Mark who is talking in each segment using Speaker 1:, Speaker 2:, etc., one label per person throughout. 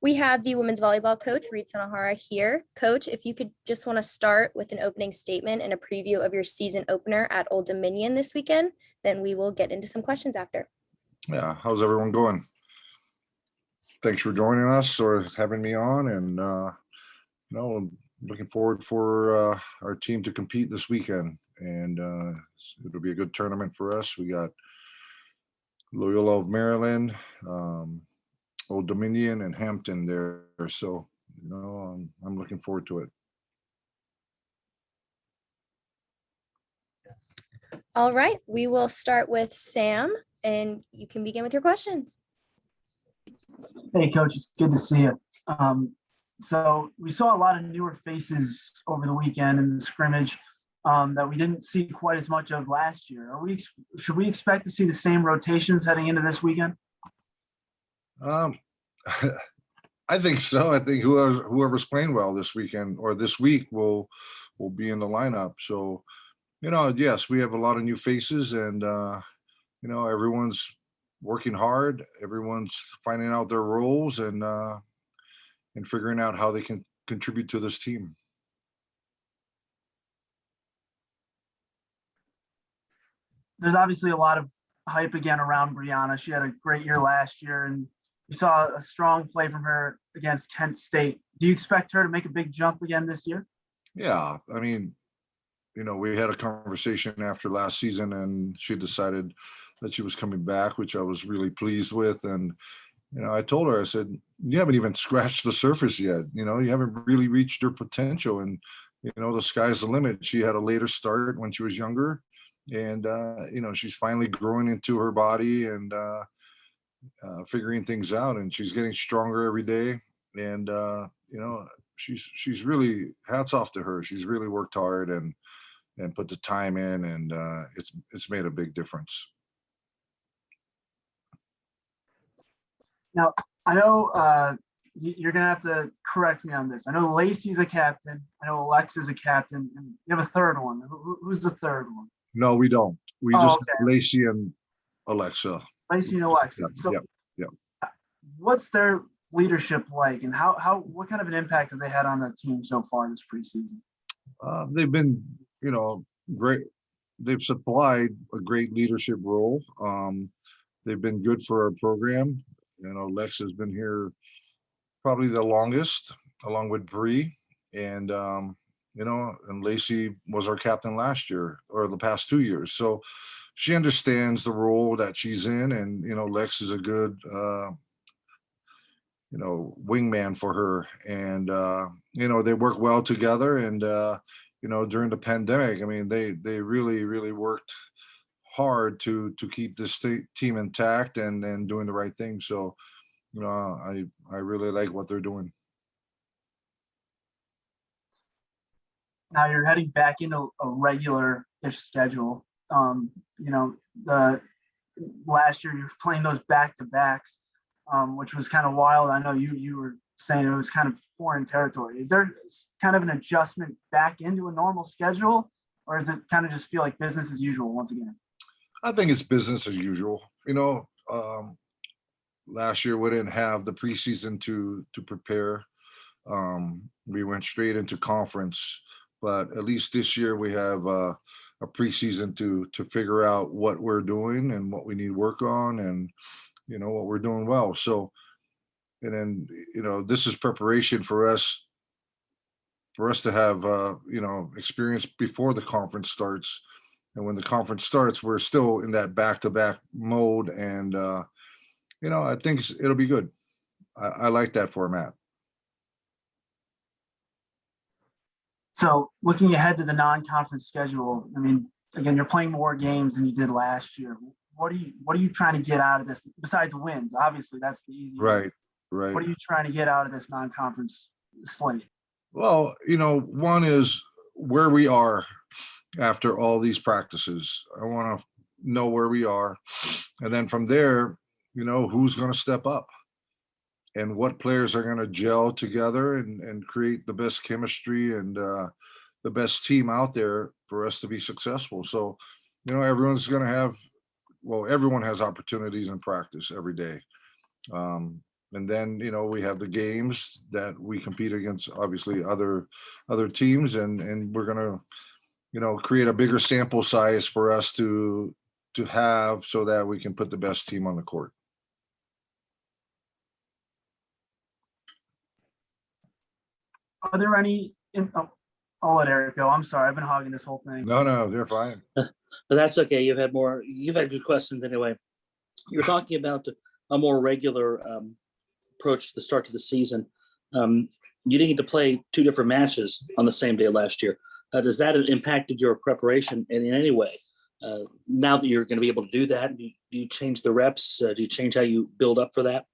Speaker 1: We have the women's volleyball coach, Reed Sunahara, here. Coach, if you could just want to start with an opening statement and a preview of your season opener at Old Dominion this weekend, then we will get into some questions after.
Speaker 2: Yeah, how's everyone going? Thanks for joining us or having me on, and I'm looking forward for our team to compete this weekend, and it'll be a good tournament for us. We got Loyola of Maryland, Old Dominion, and Hampton there, so I'm looking forward to it.
Speaker 1: All right, we will start with Sam, and you can begin with your questions.
Speaker 3: Hey, Coach, it's good to see you. So we saw a lot of newer faces over the weekend in the scrimmage that we didn't see quite as much of last year. Should we expect to see the same rotations heading into this weekend?
Speaker 2: I think so. I think whoever's playing well this weekend or this week will be in the lineup. So, yes, we have a lot of new faces, and everyone's working hard. Everyone's finding out their roles and figuring out how they can contribute to this team.
Speaker 3: There's obviously a lot of hype again around Brianna. She had a great year last year, and we saw a strong play from her against Kent State. Do you expect her to make a big jump again this year?
Speaker 2: Yeah, I mean, we had a conversation after last season, and she decided that she was coming back, which I was really pleased with. And I told her, I said, you haven't even scratched the surface yet. You haven't really reached your potential, and the sky's the limit. She had a later start when she was younger, and she's finally growing into her body and figuring things out, and she's getting stronger every day. And she's really, hats off to her. She's really worked hard and put the time in, and it's made a big difference.
Speaker 3: Now, I know you're going to have to correct me on this. I know Lacey's a captain. I know Alexa's a captain. And you have a third one. Who's the third one?
Speaker 2: No, we don't. We just have Lacey and Alexa.
Speaker 3: Lacey and Alexa. So what's their leadership like, and what kind of an impact have they had on the team so far this preseason?
Speaker 2: They've been, great. They've supplied a great leadership role. They've been good for our program. Lexa's been here probably the longest, along with Bree, and and Lacey was our captain last year or the past 2 years. So she understands the role that she's in, and Lex is a good wingman for her, and they work well together. And during the pandemic, I mean, they really worked hard to keep this team intact and doing the right thing. So I really like what they're doing.
Speaker 3: Now you're heading back into a regular-ish schedule. The last year you were playing those back-to-backs, which was kind of wild. I know you were saying it was kind of foreign territory. Is there kind of an adjustment back into a normal schedule, or does it kind of just feel like business as usual once again?
Speaker 2: I think it's business as usual. Last year we didn't have the preseason to prepare. We went straight into conference, but at least this year we have a preseason to figure out what we're doing and what we need work on, and what we're doing well. So, and then this is preparation for us to have experience before the conference starts. And when the conference starts, we're still in that back-to-back mode, and I think it'll be good. I like that format.
Speaker 3: So looking ahead to the non-conference schedule, I mean, again, you're playing more games than you did last year. What are you trying to get out of this besides wins? Obviously, that's the easy.
Speaker 2: Right.
Speaker 3: What are you trying to get out of this non-conference slate?
Speaker 2: Well, one is where we are after all these practices. I want to know where we are, and then from there, who's going to step up and what players are going to gel together and create the best chemistry and the best team out there for us to be successful. So, everyone's going to have, everyone has opportunities in practice every day. And then, we have the games that we compete against, obviously other teams, and we're gonna, create a bigger sample size for us to have so that we can put the best team on the court.
Speaker 3: Are there any? I'll let Eric go. I'm sorry, I've been hogging this whole thing.
Speaker 2: No, they're fine.
Speaker 4: But that's okay. You've had good questions anyway. You're talking about a more regular approach to the start to the season. You didn't get to play 2 different matches on the same day last year. Does that have impacted your preparation in any way? Now that you're going to be able to do that, do you change the reps? Do you change how you build up for that?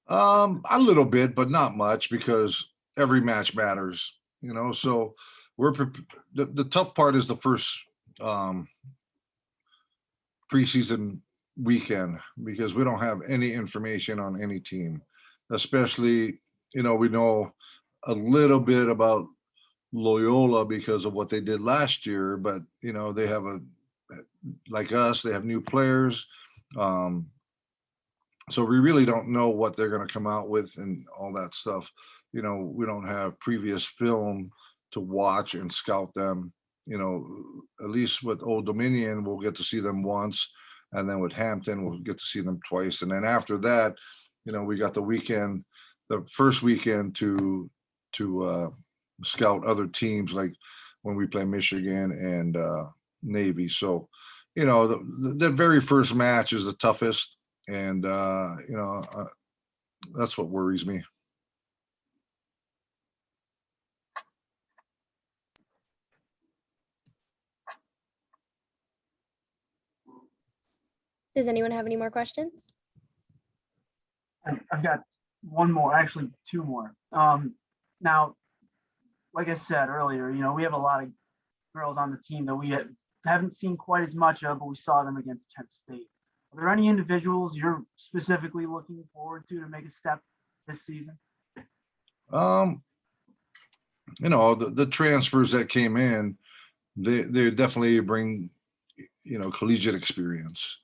Speaker 2: A little bit, but not much, because every match matters, so the tough part is the first preseason weekend, because we don't have any information on any team, especially, we know a little bit about Loyola because of what they did last year, but they have like us, they have new players. So we really don't know what they're going to come out with and all that stuff. We don't have previous film to watch and scout them. At least with Old Dominion, we'll get to see them once. And then with Hampton, we'll get to see them twice. And then after that, we got the first weekend to scout other teams, like when we play Michigan and Navy. So, the very first match is the toughest. And, that's what worries me.
Speaker 1: Does anyone have any more questions?
Speaker 3: I've got one more, actually 2 more. Now, like I said earlier, we have a lot of girls on the team that we haven't seen quite as much of, but we saw them against Kent State. Are there any individuals you're specifically looking forward to make a step this season?
Speaker 2: The transfers that came in, they definitely bring, collegiate experience.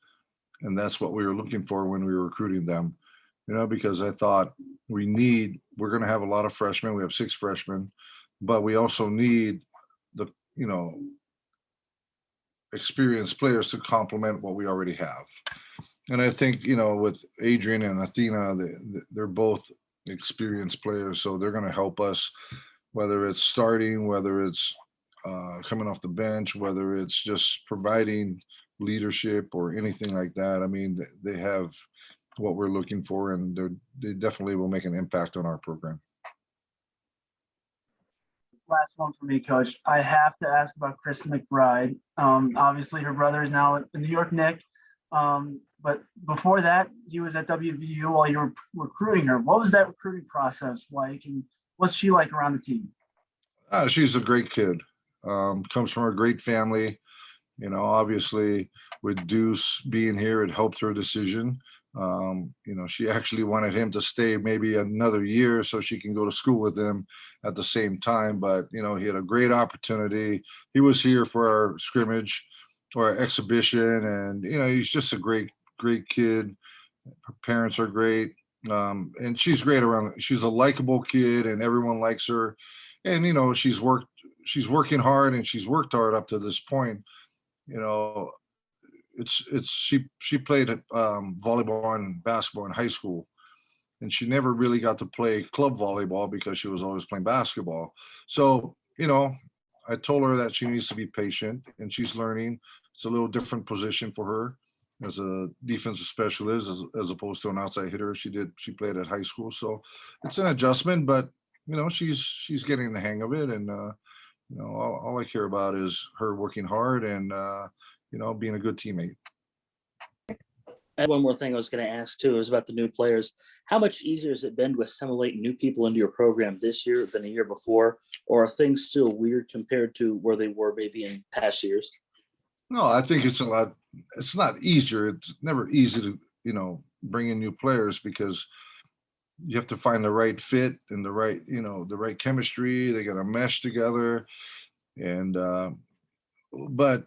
Speaker 2: And that's what we were looking for when we were recruiting them, because I thought we're going to have a lot of freshmen. We have 6 freshmen, but we also need the, experienced players to complement what we already have. And I think, with Adrian and Athena, they're both experienced players. So they're going to help us, whether it's starting, whether it's coming off the bench, whether it's just providing leadership or anything like that. I mean, they have what we're looking for, and they definitely will make an impact on our program.
Speaker 3: Last one for me, Coach. I have to ask about Chris Mcbride. Obviously, her brother is now a New York Knick. But before that, he was at WVU while you were recruiting her. What was that recruiting process like, and what's she like around the team?
Speaker 2: She's a great kid. Comes from a great family. Obviously with Deuce being here, it helped her decision. She actually wanted him to stay maybe another year so she can go to school with him at the same time. But, he had a great opportunity. He was here for our scrimmage or our exhibition. And, he's just a great kid. Her parents are great. And she's great around. She's a likable kid and everyone likes her. And, she's working hard, and she's worked hard up to this point. She played volleyball and basketball in high school, and she never really got to play club volleyball because she was always playing basketball. So, I told her that she needs to be patient, and she's learning. It's a little different position for her as a defensive specialist as opposed to an outside hitter. She played at high school. So it's an adjustment, but she's getting the hang of it. And all I care about is her working hard and being a good teammate.
Speaker 4: I had one more thing I was going to ask too, is about the new players. How much easier has it been to assimilate new people into your program this year than a year before? Or are things still weird compared to where they were maybe in past years?
Speaker 2: No, I think it's not easier. It's never easy to, bring in new players, because you have to find the right fit and the right chemistry. They got to mesh together. And, but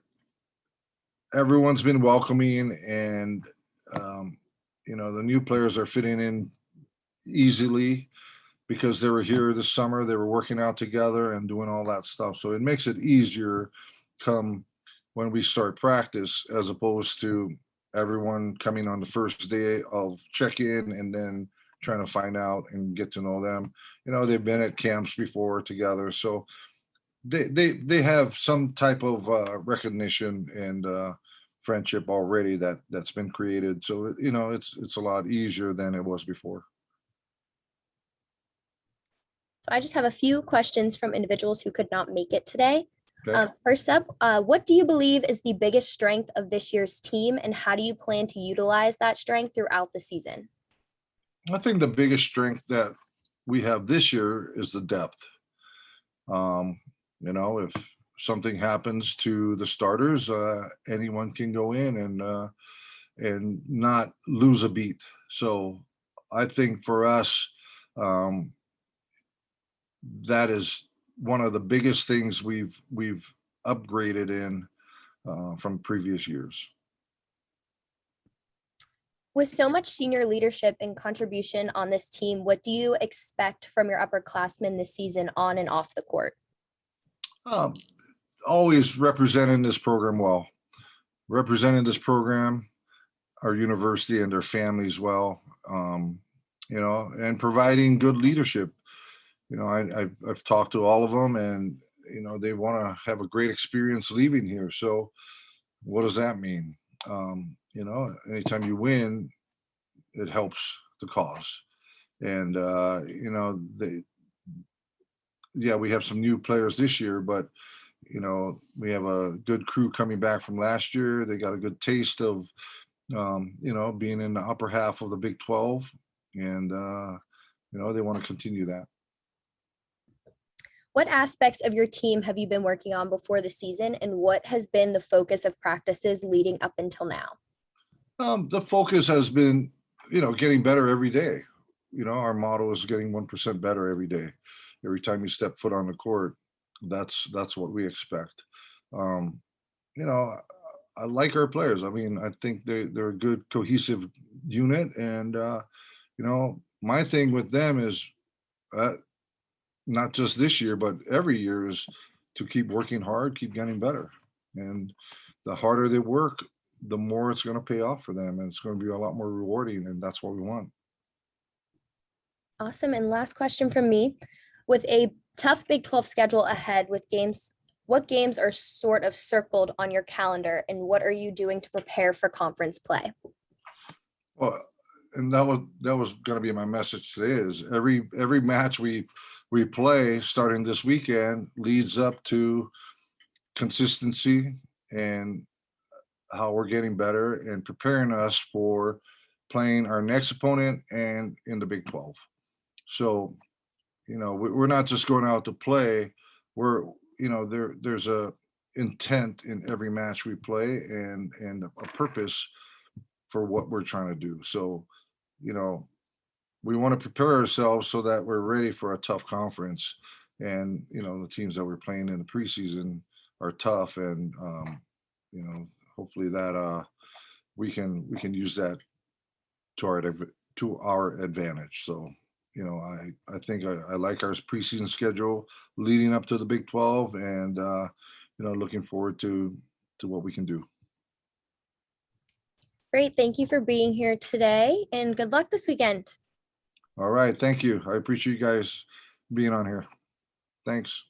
Speaker 2: everyone's been welcoming, and, the new players are fitting in easily because they were here this summer. They were working out together and doing all that stuff. So it makes it easier come when we start practice, as opposed to everyone coming on the first day of check-in and then trying to find out and get to know them. You know, they've been at camps before together, so they have some type of recognition and friendship already that's been created. So you know, it's a lot easier than it was before.
Speaker 1: So I just have a few questions from individuals who could not make it today.
Speaker 2: Okay.
Speaker 1: First up, what do you believe is the biggest strength of this year's team, and how do you plan to utilize that strength throughout the season?
Speaker 2: I think the biggest strength that we have this year is the depth. You know, if something happens to the starters, anyone can go in and not lose a beat. So I think for us, that is one of the biggest things we've upgraded in from previous years.
Speaker 1: With so much senior leadership and contribution on this team, what do you expect from your upperclassmen this season on and off the court?
Speaker 2: Always representing this program well, representing this program, our university and their families well, you know, and providing good leadership. You know, I've talked to all of them, and you know, they want to have a great experience leaving here. So what does that mean? You know, anytime you win, it helps the cause. And you know, we have some new players this year, but you know, we have a good crew coming back from last year. They got a good taste of you know, being in the upper half of the Big 12, and you know, they want to continue that.
Speaker 1: What aspects of your team have you been working on before the season, and what has been the focus of practices leading up until now?
Speaker 2: The focus has been, you know, getting better every day. You know, our motto is getting 1% better every day. Every time you step foot on the court, that's what we expect. You know, I like our players. I mean, I think they're a good cohesive unit, and you know, my thing with them is not just this year, but every year is to keep working hard, keep getting better, and the harder they work, the more it's going to pay off for them, and it's going to be a lot more rewarding, and that's what we want.
Speaker 1: Awesome. And last question from me. With a tough Big 12 schedule ahead with games, what games are sort of circled on your calendar, and what are you doing to prepare for conference play?
Speaker 2: Well, and that was going to be my message today, is every match we play starting this weekend leads up to consistency and how we're getting better and preparing us for playing our next opponent and in the Big 12. So, you know, we're not just going out to play. We're, you know, there's a intent in every match we play, and a purpose for what we're trying to do. So, you know, we want to prepare ourselves so that we're ready for a tough conference. And, you know, the teams that we're playing in the preseason are tough, and you know, hopefully that we can use that to our advantage. So, you know, I think I like our preseason schedule leading up to the Big 12, and you know, looking forward to what we can do.
Speaker 1: Great. Thank you for being here today, and good luck this weekend.
Speaker 2: All right, thank you. I appreciate you guys being on here. Thanks.